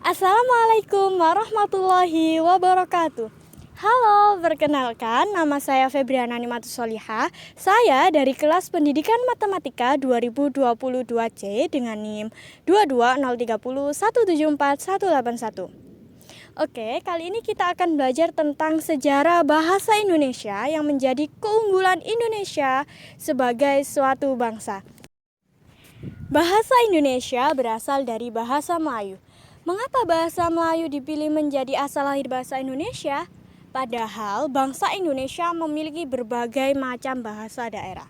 Assalamualaikum warahmatullahi wabarakatuh. Halo, perkenalkan nama saya Febriana Nimatus Solihah. Saya dari kelas Pendidikan Matematika 2022C dengan NIM 22030174181. Oke, kali ini kita akan belajar tentang sejarah bahasa Indonesia yang menjadi keunggulan Indonesia sebagai suatu bangsa. Bahasa Indonesia berasal dari bahasa Melayu. Mengapa bahasa Melayu dipilih menjadi asal lahir bahasa Indonesia? Padahal bangsa Indonesia memiliki berbagai macam bahasa daerah.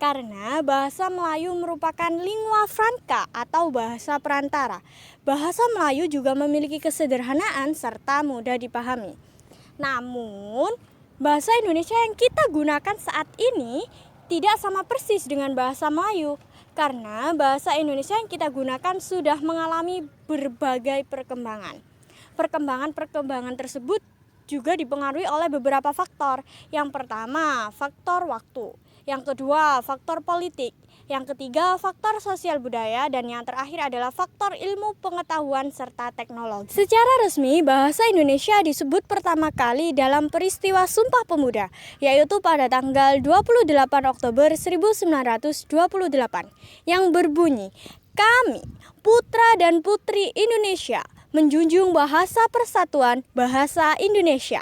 Karena bahasa Melayu merupakan lingua franca atau bahasa perantara. Bahasa Melayu juga memiliki kesederhanaan serta mudah dipahami. Namun, bahasa Indonesia yang kita gunakan saat ini tidak sama persis dengan bahasa Melayu. Karena bahasa Indonesia yang kita gunakan sudah mengalami berbagai perkembangan. Perkembangan tersebut juga dipengaruhi oleh beberapa faktor. Yang pertama, faktor waktu. Yang kedua, faktor politik. Yang ketiga, faktor sosial budaya. Dan yang terakhir adalah faktor ilmu pengetahuan serta teknologi. Secara resmi, bahasa Indonesia disebut pertama kali dalam peristiwa Sumpah Pemuda, yaitu pada tanggal 28 Oktober 1928, yang berbunyi, "Kami, putra dan putri Indonesia, menjunjung bahasa persatuan bahasa Indonesia."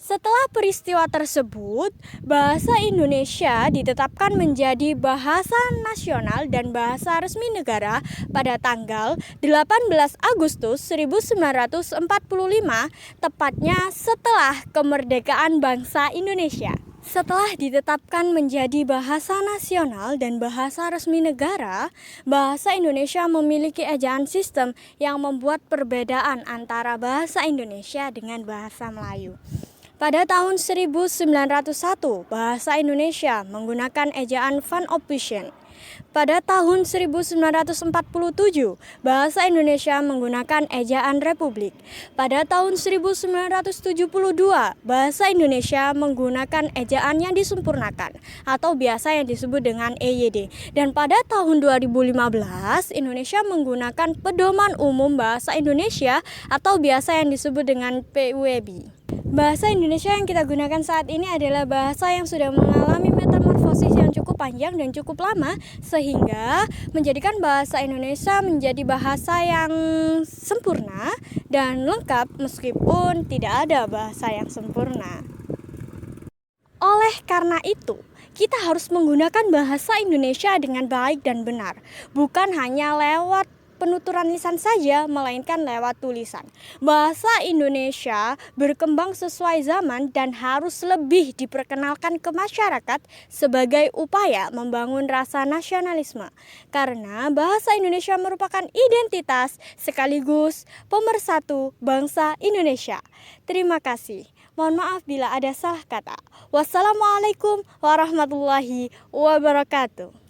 Setelah peristiwa tersebut, bahasa Indonesia ditetapkan menjadi bahasa nasional dan bahasa resmi negara pada tanggal 18 Agustus 1945, tepatnya setelah kemerdekaan bangsa Indonesia. Setelah ditetapkan menjadi bahasa nasional dan bahasa resmi negara, bahasa Indonesia memiliki ejaan sistem yang membuat perbedaan antara bahasa Indonesia dengan bahasa Melayu. Pada tahun 1901, bahasa Indonesia menggunakan ejaan Van Ophuijsen. Pada tahun 1947, bahasa Indonesia menggunakan ejaan Republik. Pada tahun 1972, bahasa Indonesia menggunakan ejaan yang disempurnakan atau biasa yang disebut dengan EYD. Dan pada tahun 2015, Indonesia menggunakan Pedoman Umum Bahasa Indonesia atau biasa yang disebut dengan PUEB. Bahasa Indonesia yang kita gunakan saat ini adalah bahasa yang sudah mengalami metamorfosis yang cukup panjang dan cukup lama, sehingga menjadikan bahasa Indonesia menjadi bahasa yang sempurna dan lengkap meskipun tidak ada bahasa yang sempurna. Oleh karena itu, kita harus menggunakan bahasa Indonesia dengan baik dan benar, bukan hanya lewat penuturan lisan saja, melainkan lewat tulisan. Bahasa Indonesia berkembang sesuai zaman dan harus lebih diperkenalkan ke masyarakat sebagai upaya membangun rasa nasionalisme. Karena bahasa Indonesia merupakan identitas sekaligus pemersatu bangsa Indonesia. Terima kasih. Mohon maaf bila ada salah kata. Wassalamualaikum warahmatullahi wabarakatuh.